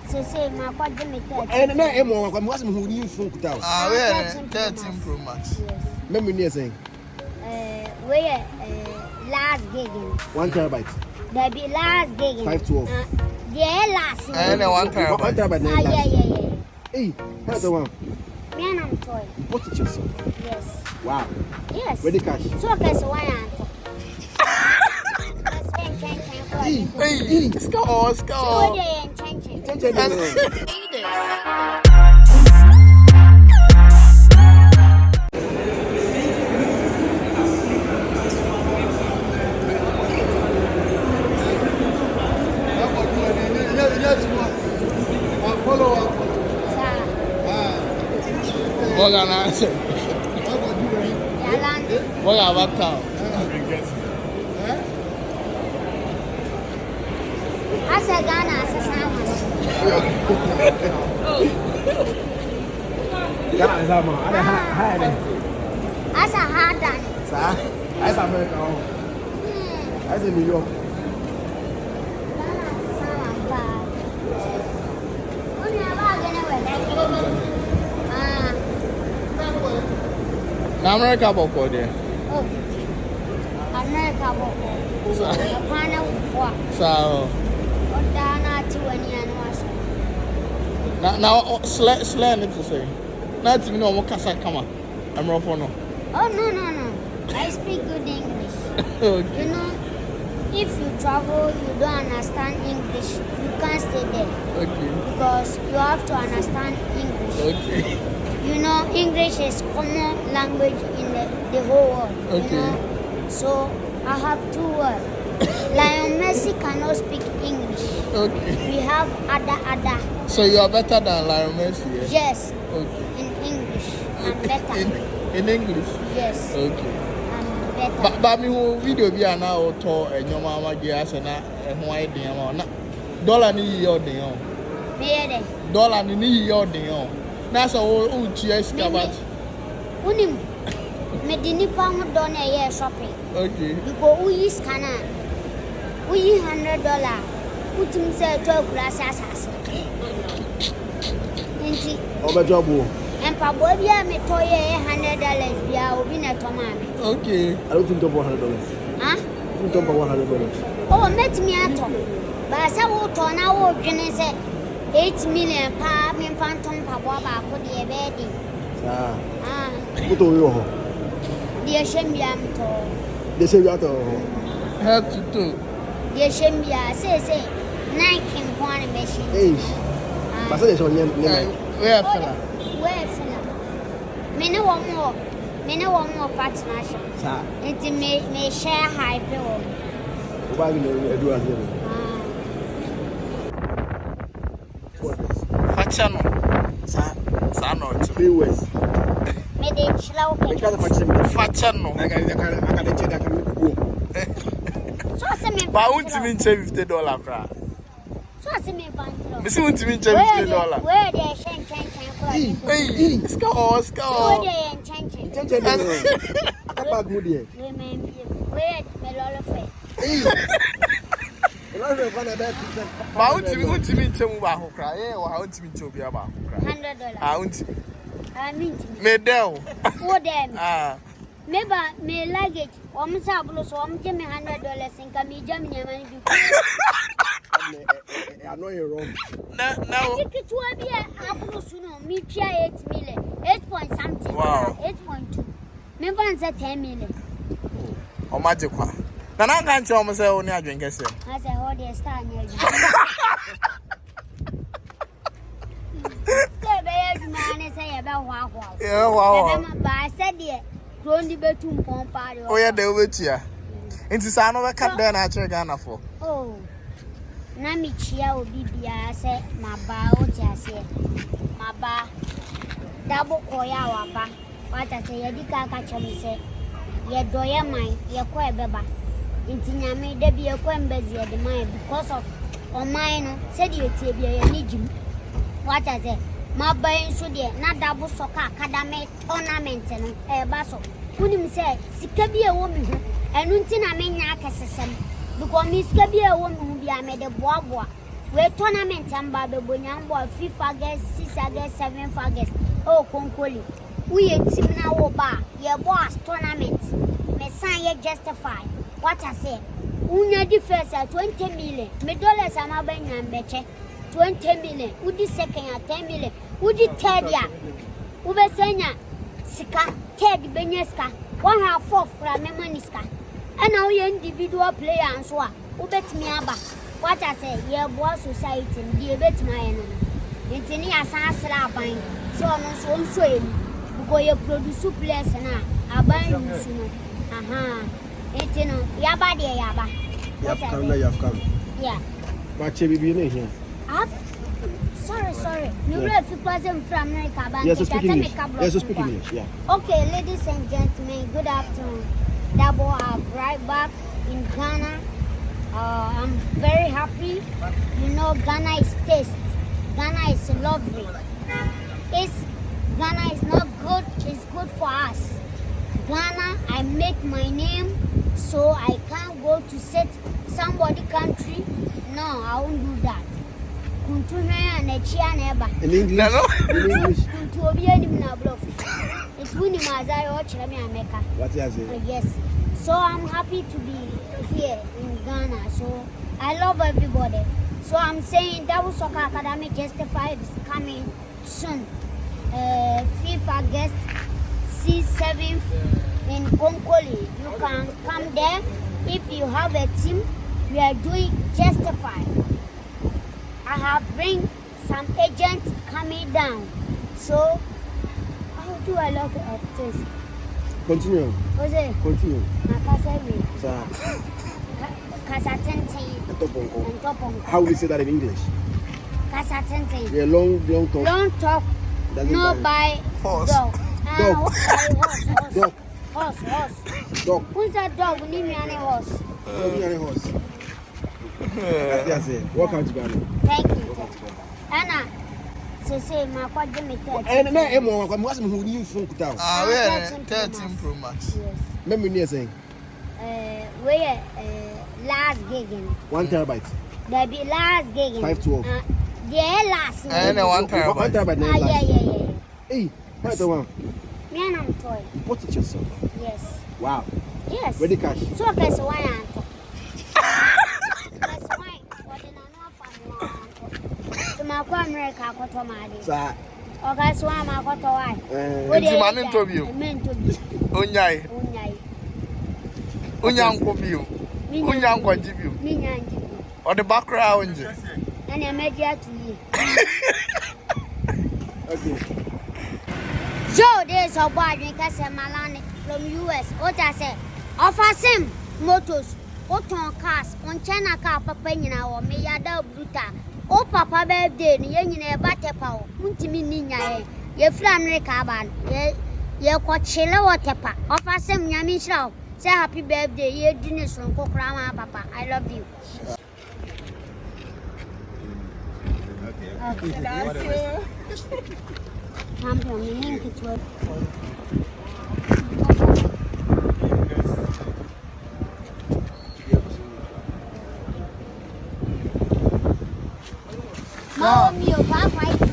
Say my quad me 13. And then I'm asking who new phone could tell. Ah, we 13 Pro Max. Yes. Remember me saying Where last gigging. 1 terabyte. There be last gigging. 512. Yeah, last. And 1 terabyte. 1 terabyte. Yeah. Hey, how's the one? Me and I'm toy. What it yourself? Yes. Wow. Yes. Ready cash. So Okese why am Hey, let's go. What can I say? What about town? I said Ghana as a salmon. As a hard done. As America. As in New York. America boko there. Oh, America boko. So. Now, slang it to say. Not even know what casa come on. I'm rough on. Oh, no. I speak good English. Okay. You know, if you travel, you don't understand English, you can't stay there. Okay. Because you have to understand English. Okay. You know, English is common language in the whole world. Okay. You know? So, I have 2 words. Lionel Messi cannot speak English. Okay. We have other. So you are better than Lionel Messi? Yeah? Yes. Okay. In English, I'm better. In English? Yes. Okay. I'm better. But me who video be an hour to and your mama gas and why the amount. Dollar ni your deal. Mere. Dollar ni your deal. That's all cheers about. Unim. Me dinipa mo don e shopping. Okay. Because we use scanner. We use $100. Utim say 12 class asase. Inti. Obejobo. And pabo bia me toye $100 bia obi na to mame. Okay. I don't think about $100. Huh? I don't think about $100. Oh, met me ato. Ba sa wo to na wo dwene say 8 million pa me phantom pabo ba ko de be di. Ah. What do you ho? Dia shembia mto. They say you out of Have to do. Dia shembia say Nike kwani machine. Hey. But say so name. Where fella? Where fella? Me no one more partnership. Sir. It may share high pay. Why you do as well? Fachano. Sir. Sano. 3 words. Me de chila I can't Fachano. I can so say me. But won't you mean $50 cra? So say me ban. Miss won't you mean $50? Where they shen. Hey, score. Where they chen. Bag moody. Where me lolo fe. But won't you mean to back cry? Yeah, won't you mean to be about $100. I won't. I mean. Medel. What them? Ah. Maybe me luggage. Om sablo so om je me $100 in kami jam nyamani bi. I know you're wrong. No. Ticket to be ablo suno me try 8 million. 8 point something. Wow. 8.2. Me van say 10 million. O magic kwa. Na na kan che o mo say o ni adwen kese. I say hold the star near you. Say be you man say about wow. Yeah, wow. But I said there Grondi betum pompari. Oh yeah, they wetia. Nti sa no be cut there na che Ghana for. Oh. Na mi chia obi bia say maba o ti ase. Maba. Dabo koya waba. Wata say ye dika ka chem say ye doye man ye ko ebeba. Nti nyame da bi ye ko embezi ye de man because of o man no said ye tie bia ye ni jim. Wata say maba enso de na dabo soka academic tournament no eba so. Unim say sika bi e wo mi ho. Enu nti na menya akesesem. Because me sika bi e wo mi ho bia me de boaboa. We tournament and Baby Bunyambo, 5 August, 6 August, 7 August. Oh, Concoli. We a team now, bar. Your boss tournament. Me sign ye justify. What I say? Unya difference at 20 million. Me dollars am a ben and betche. 20 million. Udi second at 10 million. Udi third ya. Ube senya. Sika. Third benyeska. 1/4 from me moneyska. And now you individual player and so on. Ubet me aba. What I say? Your boss society. The bet my enemy. It's in your sans buying. So on so because you produce players now. I buy you soon. It's you know, yaba de yaba. You have come. Yeah. But Chebi in here. Sorry. You if you present from America, but yes, speak English. Yes, speak English. Yeah. Okay, ladies and gentlemen, good afternoon. Dabo are right back in Ghana. I'm very happy. You know, Ghana is taste. Ghana is lovely. Ghana is not good. It's good for us. Ghana, I make my name, so I can't go to set somebody country. No, I won't do that. In English? In English? What you say? Yes. So I'm happy to be here in Ghana. So I love everybody. So I'm saying Dabo Soccer Academy Justified is coming soon. 5th August, 6th, 7th in Concoli. You can come there. If you have a team, we are doing Justified. I have bring some agents coming down. So I'll do a lot of things. Continue. What's it? Continue. Sir. How will you say that in English? Yeah, long talk. Long talk. No by horse. Dog. Dog. Horse. Dog. Who's that dog? We need me on a horse. Horse. That's it. Welcome to Ghana. Thank you. Anna, say my quad me 30. And now I'm asking who you from Kuta. We 13 Pro Max. Yes. Remember me saying? We last gigging. 1 terabyte. There be last gigging. 512. Yeah, last. And 1 terabyte. 1 terabyte. Yeah. Hey, what's the one? Me and I'm toy. You bought it yourself. Yes. Wow. Yes. Ready cash. So Okese why Anto? Okese why? What the no family. To my America akwato made. Sir. Okese why ma akwato why? Nti ma ne ntobio. Men tobi. Onyai. Onyanko bio. Onyanko jibio. Me nyanji. Or the background onje. And I made you to you. Okay. So there's a boy Okese Malani from US. What I say? Offer sim motors. What on cars on China car papa nyina wo me yada bruta. O papa birthday ni ye nyina e batepa wo. Untimi ni nya ye fra America ban. Ye ko chile watepa. Offer sim nyami hira. Say happy birthday ye dine so kokra ma papa. I love you. Okay. That's you. Champion, you need to twerk. Mom, you fight.